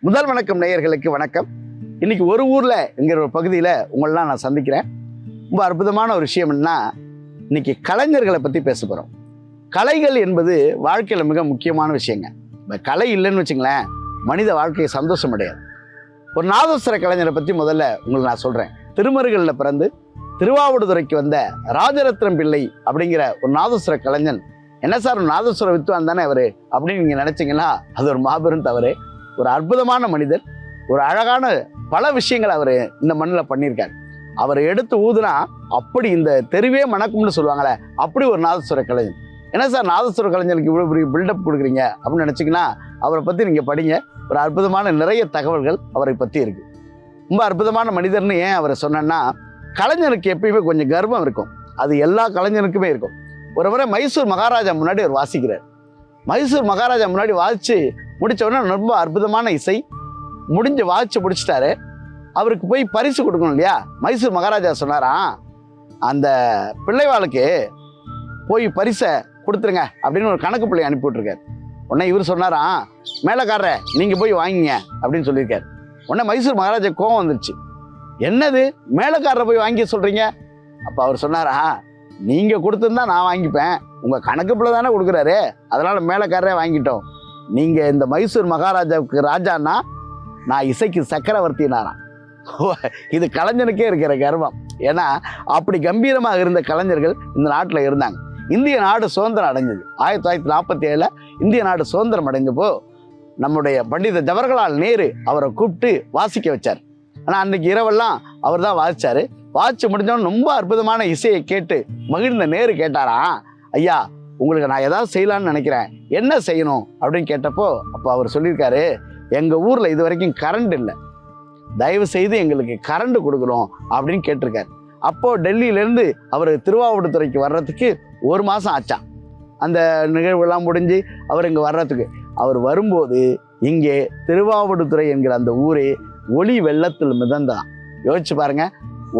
முதல் வணக்கம் நேயர்களுக்கு வணக்கம். இன்னைக்கு ஒரு ஊர்ல என்கிற ஒரு பகுதியில் உங்களெலாம் நான் சந்திக்கிறேன். ரொம்ப அற்புதமான ஒரு விஷயம் என்னன்னா, இன்னைக்கு கலைஞர்களை பற்றி பேச போகிறோம். கலைகள் என்பது வாழ்க்கையில் மிக முக்கியமான விஷயங்க. இப்போ கலை இல்லைன்னு வச்சுங்களேன், மனித வாழ்க்கையை சந்தோஷம் அடையாது. ஒரு நாதஸ்வர கலைஞரை பற்றி முதல்ல உங்களுக்கு நான் சொல்கிறேன். திருமருகலில் பிறந்து திருவாவடுதுறைக்கு வந்த ராஜரத்னம் பிள்ளை அப்படிங்கிற ஒரு நாதஸ்வர கலைஞன். என்ன சார் நாதஸ்வர வித்வான் தானே அவர் அப்படின்னு நீங்கள் நினச்சிங்கன்னா அது ஒரு மாபெரும் தவறு. ஒரு அற்புதமான மனிதர், ஒரு அழகான பல விஷயங்கள் அவர் இந்த மண்ணில் பண்ணியிருக்கார். அவர் எடுத்து ஊதுனா அப்படி இந்த தெருவே மணக்கும்னு சொல்லுவாங்களே, அப்படி ஒரு நாதஸ்வர கலைஞர். என்ன சார் நாதஸ்வர கலைஞருக்கு இவ்வளோ பெரிய பில்டப் கொடுக்குறீங்க அப்படின்னு நினச்சிங்கன்னா அவரை பற்றி நீங்கள் படிங்க. ஒரு அற்புதமான நிறைய தகவல்கள் அவரை பற்றி இருக்குது. ரொம்ப அற்புதமான மனிதர்னு ஏன் அவரை சொன்னேன்னா, கலைஞருக்கு எப்பயுமே கொஞ்சம் கர்வம் இருக்கும். அது எல்லா கலைஞனுக்குமே இருக்கும். ஒரு முறை மைசூர் மகாராஜா முன்னாடி அவர் வாசிக்கிறார். மைசூர் மகாராஜா முன்னாடி வாசித்து முடித்த உடனே ரொம்ப அற்புதமான இசை வாசித்து முடிச்சிட்டாரு. அவருக்கு போய் பரிசு கொடுக்கணும் இல்லையா? மைசூர் மகாராஜா சொன்னாராம், அந்த பிள்ளைவாளுக்கு போய் பரிசை கொடுத்துருங்க அப்படின்னு ஒரு கணக்கு பிள்ளை அனுப்பி விட்டுருக்காரு. உடனே இவர் சொன்னாராம், மேலக்காரரை நீங்கள் போய் வாங்கிங்க அப்படின்னு சொல்லியிருக்காரு. உடனே மைசூர் மகாராஜா கோவம் வந்துருச்சு. என்னது மேலக்காரரை போய் வாங்கி சொல்கிறீங்க? அப்போ அவர் சொன்னாரா, நீங்கள் கொடுத்துருந்தா நான் வாங்கிப்பேன், உங்கள் கணக்கு பிள்ளை தானே கொடுக்குறாரு, அதனால் மேலக்காரரே வாங்கிட்டோம். நீங்கள் இந்த மைசூர் மகாராஜாவுக்கு ராஜான்னா நான் இசைக்கு சக்கரவர்த்தினாராம். இது கலைஞனுக்கே இருக்கிற கர்வம். ஏன்னா அப்படி கம்பீரமாக இருந்த கலைஞர்கள் இந்த நாட்டில் இருந்தாங்க. இந்திய நாடு சுதந்திரம் அடைஞ்சது 1947 இந்திய நாடு சுதந்திரம் அடைஞ்சப்போ நம்முடைய பண்டித ஜவஹர்லால் நேரு அவரை கூப்பிட்டு வாசிக்க வச்சார். ஆனால் அன்றைக்கி இரவெல்லாம் அவர் தான் வாசித்தார். வாசித்து முடிஞ்சோன்னு ரொம்ப அற்புதமான இசையை கேட்டு மகிழ்ந்த நேரு கேட்டாராம், ஐயா உங்களுக்கு நான் ஏதாவது செய்யலான்னு நினைக்கிறேன், என்ன செய்யணும் அப்படின்னு கேட்டப்போ அப்போ அவர் சொல்லியிருக்காரு, எங்கள் ஊரில் இது வரைக்கும் கரண்ட் இல்லை, தயவு செய்து எங்களுக்கு கரண்ட் கொடுக்கணும் அப்படின்னு கேட்டிருக்காரு. அப்போது டெல்லியிலேருந்து அவர் திருவாவடுதுறைக்கு வர்றதுக்கு 1 மாதம் ஆச்சான். அந்த நிகழ்வுலாம் முடிஞ்சு அவர் இங்கே வர்றதுக்கு. அவர் வரும்போது இங்கே திருவாவடுதுறை என்கிற அந்த ஊரே ஒளி வெள்ளத்தில் மிதந்தான். யோசிச்சு பாருங்க,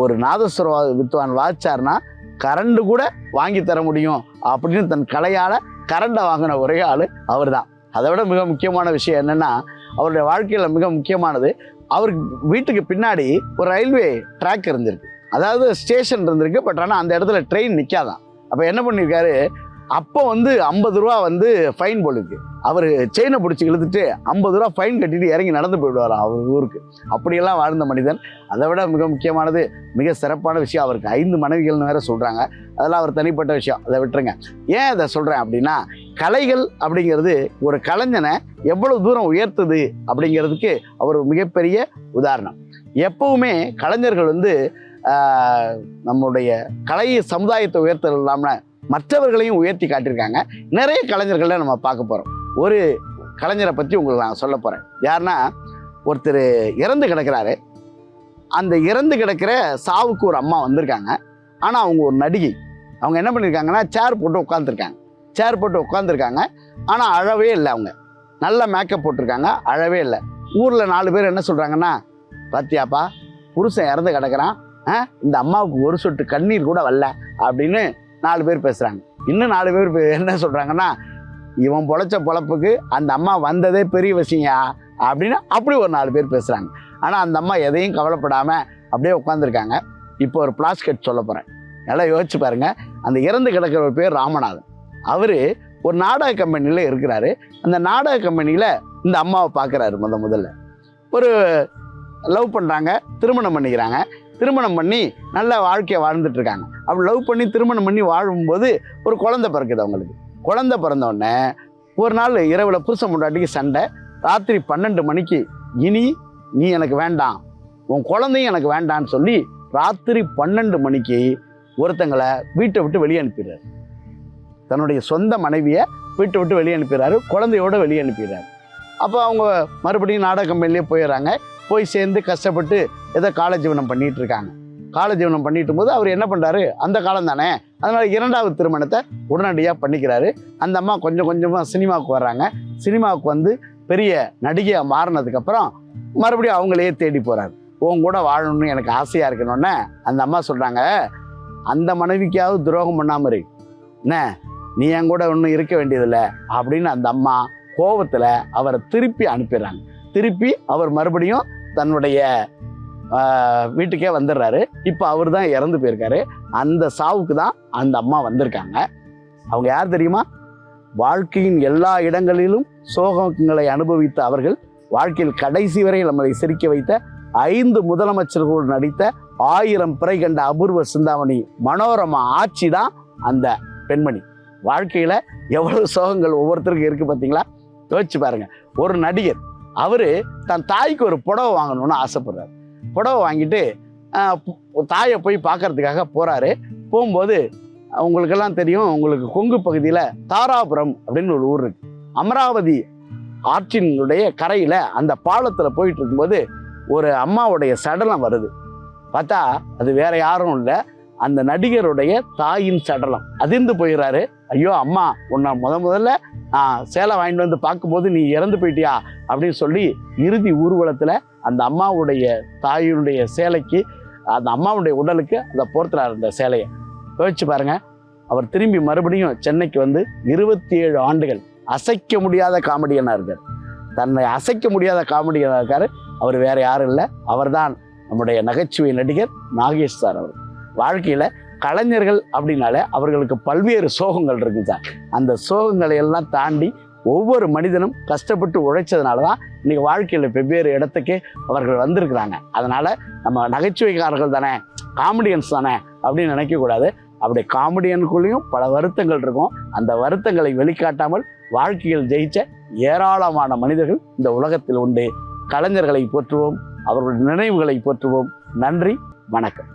ஒரு நாதஸ்வர வித்வான் வாச்சார்னா கரண்டு கூட வாங்கி தர முடியும் அப்படின்னு தன் கலையால் கரண்டை வாங்கின ஒரே ஆள் அவர் தான். அதை விட மிக முக்கியமான விஷயம் என்னென்னா, அவருடைய வாழ்க்கையில் மிக முக்கியமானது, அவருக்கு வீட்டுக்கு பின்னாடி ஒரு ரயில்வே ட்ராக் இருந்திருக்கு, அதாவது ஸ்டேஷன் இருந்திருக்கு. பட் ஆனால் அந்த இடத்துல ட்ரெயின் நிற்காதான். அப்போ என்ன பண்ணியிருக்காரு, அப்போ 50 ரூபா ஃபைன் போலிருக்கு. அவர் செயினை பிடிச்சி இழுத்துட்டு 50 ரூபா ஃபைன் கட்டிட்டு இறங்கி நடந்து போயிடுவார் அவர் ஊருக்கு. அப்படியெல்லாம் வாழ்ந்த மனிதன். அதை விட மிக முக்கியமானது, மிக சிறப்பான விஷயம், அவருக்கு 5 மனைவிகள்னு வேற சொல்கிறாங்க. அதெல்லாம் அவர் தனிப்பட்ட விஷயம், அதை விட்டுருங்க. ஏன் அதை சொல்கிறேன் அப்படின்னா, கலைகள் அப்படிங்கிறது ஒரு கலைஞனை எவ்வளவு தூரம் உயர்த்துது அப்படிங்கிறதுக்கு அவர் மிகப்பெரிய உதாரணம். எப்பவுமே கலைஞர்கள் நம்முடைய கலை சமுதாயத்தை உயர்த்தல் இல்லாமல் மற்றவர்களையும் உயர்த்தி காட்டியிருக்காங்க. நிறைய கலைஞர்களை நம்ம பார்க்க போகிறோம். ஒரு கலைஞரை பற்றி உங்களுக்கு நான் சொல்ல போகிறேன். யாருன்னா, ஒருத்தர் இறந்து கிடக்கிறாரு. அந்த இறந்து கிடக்கிற சாவுக்கு ஒரு அம்மா வந்திருக்காங்க. ஆனால் அவங்க ஒரு நடிகை. அவங்க என்ன பண்ணியிருக்காங்கன்னா, சேர் போட்டு உட்காந்துருக்காங்க. ஆனால் அழவே இல்லை. அவங்க நல்ல மேக்கப் போட்டிருக்காங்க, அழவே இல்லை. ஊரில் 4 பேர் என்ன சொல்கிறாங்கன்னா, பாத்தியாப்பா புருஷன் இறந்து கிடக்கிறான், இந்த அம்மாவுக்கு ஒரு சொட்டு கண்ணீர் கூட வரல அப்படின்னு 4 பேர் பேசுகிறாங்க. இன்னும் 4 பேர் என்ன சொல்கிறாங்கன்னா, இவன் பொழைச்ச பொழப்புக்கு அந்த அம்மா வந்ததே பெரிய விஷயம்யா அப்படின்னு அப்படி ஒரு 4 பேர் பேசுகிறாங்க. ஆனால் அந்த அம்மா எதையும் கவலைப்படாமல் அப்படியே உட்காந்துருக்காங்க. இப்போ ஒரு பிளாஸ்கெட் சொல்ல போகிறேன், நல்லா யோசிச்சு பாருங்கள். அந்த இறந்து கிடக்கிற ஒரு பேர் ராமநாதன். அவர் ஒரு நாடக கம்பெனியில் இருக்கிறாரு. அந்த நாடக கம்பெனியில் இந்த அம்மாவை பார்க்குறாரு. முதல்ல ஒரு லவ் பண்ணுறாங்க, திருமணம் பண்ணிக்கிறாங்க. திருமணம் பண்ணி நல்ல வாழ்க்கையை வாழ்ந்துட்டுருக்காங்க. அப்படி லவ் பண்ணி திருமணம் பண்ணி வாழும்போது ஒரு குழந்தை பிறக்குது அவங்களுக்கு. குழந்தை பிறந்தோடனே ஒரு நாள் இரவில் புருஷன் பொண்டாட்டிக்கு சண்டை. ராத்திரி 12 மணிக்கு, இனி நீ எனக்கு வேண்டாம், உன் குழந்தையும் எனக்கு வேண்டான்னு சொல்லி ராத்திரி 12 மணிக்கு ஒருத்தங்களை வீட்டை விட்டு வெளியே அனுப்பிடுறாரு. தன்னுடைய சொந்த மனைவியை வீட்டை விட்டு வெளியே அனுப்பிடுறாரு, குழந்தையோடு வெளியே அனுப்பிடுறாரு. அப்போ அவங்க மறுபடியும் நாடக கம்பெனிலே போயிடுறாங்க. போய் சேர்ந்து கஷ்டப்பட்டு ஏதோ காலேஜ் ஜீவனம் பண்ணிகிட்டு இருக்காங்க. காலேஜ் ஜீவனம் பண்ணிட்டு போது அவர் என்ன பண்ணுறாரு, அந்த காலம் தானே, அதனால் 2வது திருமணத்தை உடனடியாக பண்ணிக்கிறாரு. அந்த அம்மா கொஞ்சம் கொஞ்சமாக சினிமாவுக்கு வர்றாங்க. சினிமாவுக்கு பெரிய நடிகையாக மாறினதுக்கப்புறம் மறுபடியும் அவங்களையே தேடி போகிறாரு. உன் கூட வாழணும்னு எனக்கு ஆசையாக இருக்கணுன்னே அந்த அம்மா சொல்கிறாங்க, அந்த மனைவிக்காவது துரோகம் பண்ணாமல் இரு, என்ன நீ என் கூட ஒன்றும் இருக்க வேண்டியதில்லை அப்படின்னு அந்த அம்மா கோபத்தில் அவரை திருப்பி அனுப்பிடுறாங்க. திருப்பி அவர் மறுபடியும் தன்னுடைய வீட்டுக்கே வந்துடுறாரு. இப்போ அவர் தான் இறந்து போயிருக்காரு. அந்த சாவுக்கு தான் அந்த அம்மா வந்திருக்காங்க. அவங்க யார் தெரியுமா? வாழ்க்கையின் எல்லா இடங்களிலும் சோகங்களை அனுபவித்த அவர்கள், வாழ்க்கையில் கடைசி வரை நம்மளை சிரிக்க வைத்த 5 முதலமைச்சர்களோடு நடித்த 1000 பிறை கண்ட அபூர்வ சிந்தாமணி மனோரமா ஆட்சி தான் அந்த பெண்மணி. வாழ்க்கையில் எவ்வளவு சோகங்கள் ஒவ்வொருத்தருக்கும் இருக்குது பார்த்தீங்களா? யோசிச்சு பாருங்க. ஒரு நடிகர் அவரு தன் தாய்க்கு ஒரு புடவை வாங்கணும்னு ஆசைப்படுறாரு. புடவை வாங்கிட்டு தாயை போய் பார்க்கறதுக்காக போறாரு. போகும்போது உங்களுக்கெல்லாம் தெரியும், உங்களுக்கு கொங்கு பகுதியில் தாராபுரம் அப்படின்னு ஒரு ஊர் இருக்கு. அமராவதி ஆற்றினுடைய கரையில அந்த பாலத்தில் போயிட்டு இருக்கும்போது ஒரு அம்மாவுடைய சடலம் வருது. பார்த்தா அது வேற யாரும் இல்லை, அந்த நடிகருடைய தாயின் சடலம். அதிர்ந்து போயிடுறாரு. ஐயோ அம்மா, உன்னை முதல்ல சேலை வாங்கிட்டு வந்து பார்க்கும்போது நீ இறந்து போயிட்டியா அப்படின்னு சொல்லி இறுதி ஊர்வலத்தில் அந்த அம்மாவுடைய தாயினுடைய சேலைக்கு, அந்த அம்மாவுடைய உடலுக்கு அந்த போர்த்துறாரு அந்த சேலையை. யோசிச்சு பாருங்க. அவர் திரும்பி மறுபடியும் சென்னைக்கு வந்து 27 ஆண்டுகள் அசைக்க முடியாத காமெடியனாக இருக்கார். தன்னை அசைக்க முடியாத காமெடியனாக இருக்கார். அவர் வேற யாரும் இல்லை, அவர்தான் நம்முடைய நகைச்சுவை நடிகர் நாகேஷ் சார். அவர் வாழ்க்கையில் கலைஞர்கள் அப்படின்னாலே அவர்களுக்கு பல்வேறு சோகங்கள் இருக்குது சார். அந்த சோகங்களை எல்லாம் தாண்டி ஒவ்வொரு மனிதனும் கஷ்டப்பட்டு உழைச்சதுனால தான் இன்னைக்கு வாழ்க்கையில் வெவ்வேறு இடத்துக்கு அவர்கள் வந்திருக்கிறாங்க. அதனால் நம்ம நகைச்சுவைக்காரர்கள் தானே, காமெடியன்ஸ் தானே அப்படின்னு நினைக்கக்கூடாது. அப்படி காமெடியனுக்குள்ளேயும் பல வருத்தங்கள் இருக்கும். அந்த வருத்தங்களை வெளிக்காட்டாமல் வாழ்க்கையில் ஜெயிச்ச ஏராளமான மனிதர்கள் இந்த உலகத்தில் உண்டு. கலைஞர்களை போற்றுவோம், அவர்களுடைய நினைவுகளை போற்றுவோம். நன்றி, வணக்கம்.